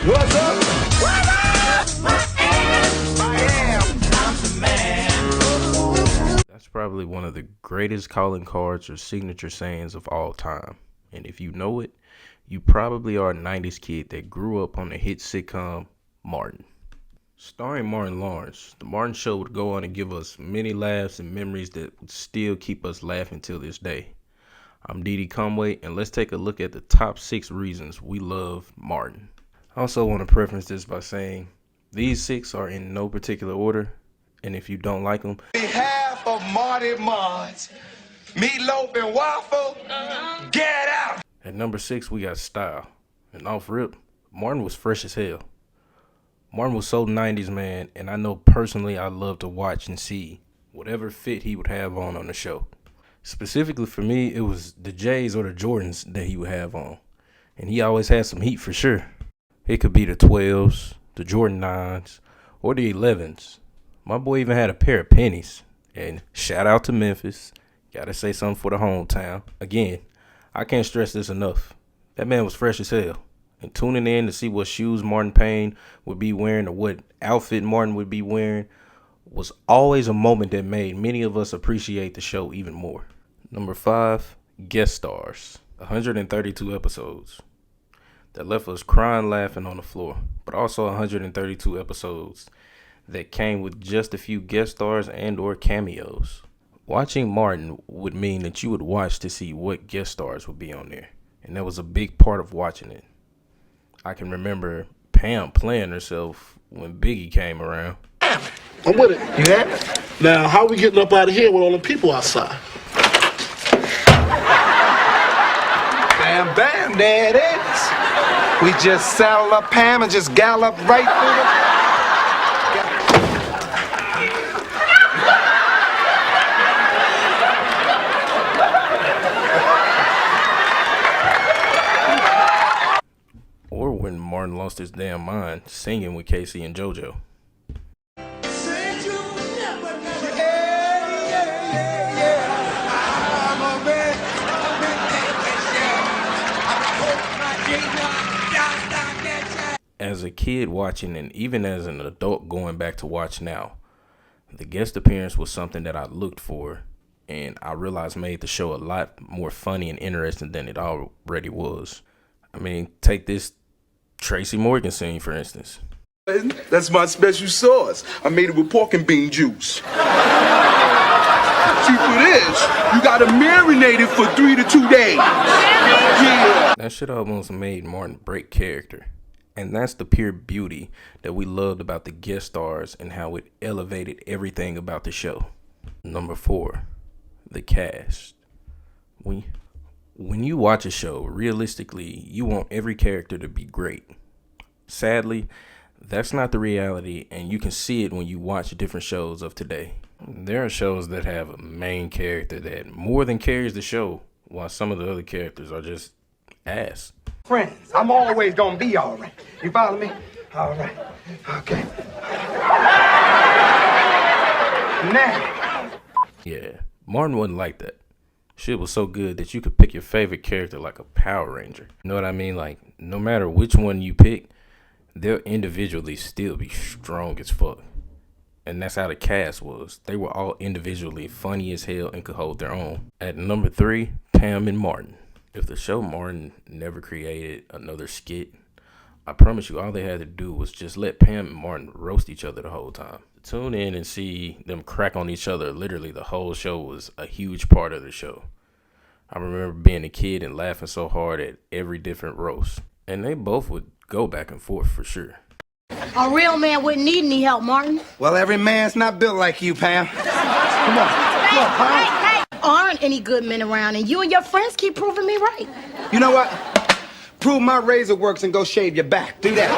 What's up? I'm the man. That's probably one of the greatest calling cards or signature sayings of all time. And if you know it, you probably are a 90s kid that grew up on the hit sitcom Martin. Starring Martin Lawrence, The Martin Show would go on to give us many laughs and memories that would still keep us laughing till this day. I'm Dee Conway, and let's take a look at the top 6 reasons we love Martin. I also want to preface this by saying these 6 are in no particular order, and if you don't like them, On behalf of Marty Mards, Meatloaf and Waffle, get out! at number 6 we got style. And off rip, Martin was fresh as hell. Martin was so 90s, man, and I know personally I love to watch and see whatever fit he would have on the show. Specifically for me, it was the J's or the Jordans that he would have on. And he always had some heat for sure. It could be the 12s, the Jordan 9s, or the 11s. My boy even had a pair of pennies. And shout out to Memphis. Gotta say something for the hometown. Again, I can't stress this enough. That man was fresh as hell. And tuning in to see what shoes Martin Payne would be wearing or what outfit Martin would be wearing was always a moment that made many of us appreciate the show even more. Number 5, guest stars. 132 episodes that left us crying laughing on the floor, but also 132 episodes that came with just a few guest stars and or cameos. Watching Martin would mean that you would watch to see what guest stars would be on there, and that was a big part of watching it. I can remember Pam playing herself when Biggie came around. I'm with it. You have? Now, how we getting up out of here with all the people outside? Bam, bam, there it is. We just saddle up Pam and just gallop right through the... Or when Martin lost his damn mind singing with Casey and JoJo. As a kid watching and even as an adult going back to watch now, the guest appearance was something that I looked for and I realized made the show a lot more funny and interesting than it already was. I mean, take this Tracy Morgan scene, for instance. That's my special sauce. I made it with pork and bean juice. See, for this, you gotta marinate it for 3 to 2 days. Yeah. That shit almost made Martin break character. And that's the pure beauty that we loved about the guest stars and how it elevated everything about the show. Number 4, the cast. When you watch a show, realistically, you want every character to be great. Sadly, that's not the reality, and you can see it when you watch different shows of today. There are shows that have a main character that more than carries the show, while some of the other characters are just ass. Friends, I'm always gonna be all right. You follow me? All right. Okay. Now. Yeah, Martin wasn't like that. Shit was so good that you could pick your favorite character like a Power Ranger. You know what I mean? Like, no matter which one you pick, they'll individually still be strong as fuck. And that's how the cast was. They were all individually funny as hell and could hold their own. At number 3, Pam and Martin. If the show Martin never created another skit, I promise you all they had to do was just let Pam and Martin roast each other the whole time. Tune in and see them crack on each other. Literally, the whole show was a huge part of the show. I remember being a kid and laughing so hard at every different roast. And they both would go back and forth for sure. A real man wouldn't need any help, Martin. Well, every man's not built like you, Pam. Come on. Hey, aren't any good men around, and you and your friends keep proving me right. You know what? Prove my razor works and go shave your back. Do that.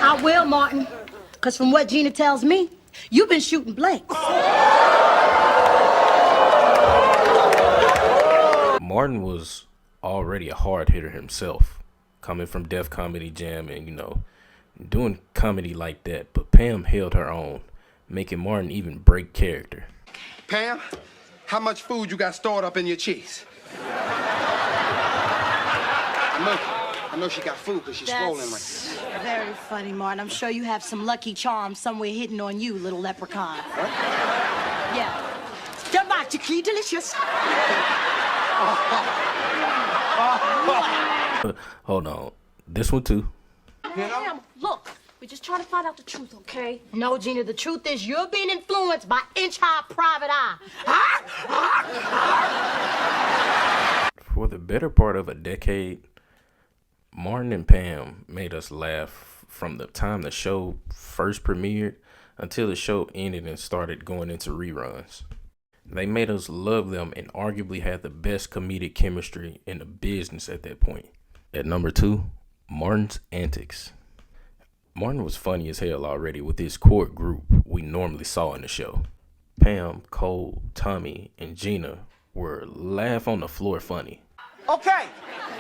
I will, Martin, because from what Gina tells me, you've been shooting blanks. Martin was already a hard hitter himself, coming from Def Comedy Jam and, doing comedy like that. But Pam held her own, making Martin even break character. Pam, how much food you got stored up in your cheeks? Look, I know she got food because she's swollen right That's very funny, Martin. I'm sure you have some lucky charms somewhere hidden on you, little leprechaun. What? Yeah. Dramatically delicious. Hold on. This one too. Pam, look, we're just trying to find out the truth, okay? No, Gina, the truth is you're being influenced by inch-high private eye. For the better part of a decade, Martin and Pam made us laugh from the time the show first premiered until the show ended and started going into reruns. They made us love them and arguably had the best comedic chemistry in the business at that point. At number 2, Martin's Antics. Martin was funny as hell already with his court group we normally saw in the show. Pam, Cole, Tommy, and Gina were laugh on the floor funny. Okay.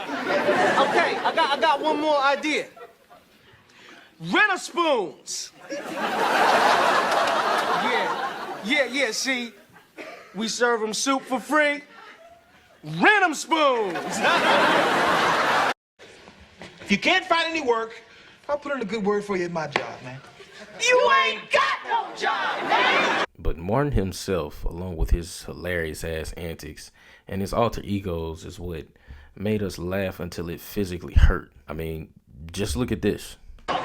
Okay, I got one more idea. Rent spoons. Yeah, see, we serve them soup for free. Rent 'em spoons. If you can't find any work, I'll put in a good word for you at my job, man. You ain't got no job, man. But Martin himself, along with his hilarious ass antics and his alter egos, is what made us laugh until it physically hurt. I mean, just look at this. Jerome's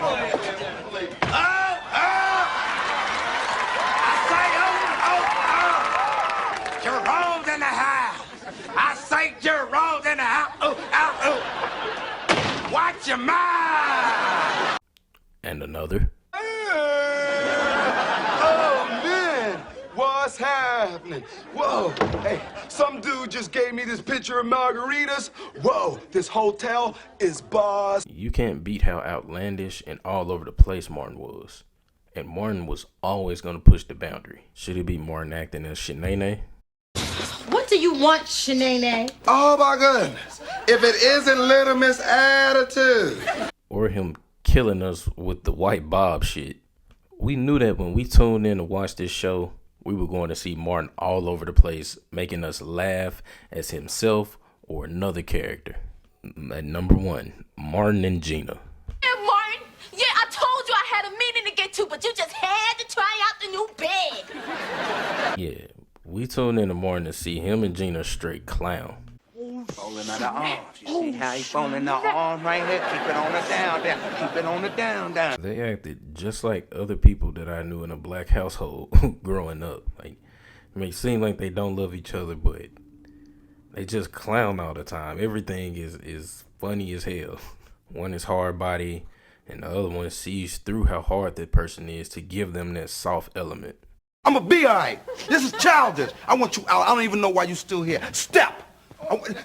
in the house. I say Jerome's in the house. Watch your mouth. And another. Oh, man, what's happening? Whoa, hey, some dude just gave me this picture of margaritas. Whoa, this hotel is boss. You can't beat how outlandish and all over the place Martin was. And Martin was always going to push the boundary. Should it be Martin acting as Shanae? What do you want, Shanae? Oh, my goodness. If it isn't Little Miss Attitude. Or him killing us with the white bob shit. We knew that when we tuned in to watch this show, we were going to see Martin all over the place, making us laugh as himself or another character. At number 1, Martin and Gina. Yeah, Martin. Yeah, I told you I had a meeting to get to, but you just had to try out the new bed. Yeah, we tuned in the morning to see him and Gina straight clown. Falling out the arms. You see how he falling the arm right here? Keep it on the down. Keep it on the down. They acted just like other people that I knew in a black household growing up. Like, it may seem like they don't love each other, but they just clown all the time. Everything is funny as hell. One is hard body, and the other one sees through how hard that person is to give them that soft element. I'm gonna be all right. This is childish. I want you out. I don't even know why you still here. Step!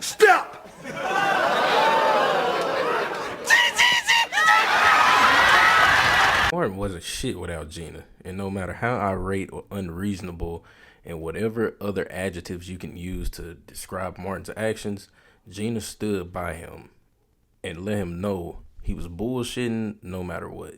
Step! Martin wasn't shit without Gina, and no matter how irate or unreasonable and whatever other adjectives you can use to describe Martin's actions, Gina stood by him and let him know he was bullshitting no matter what.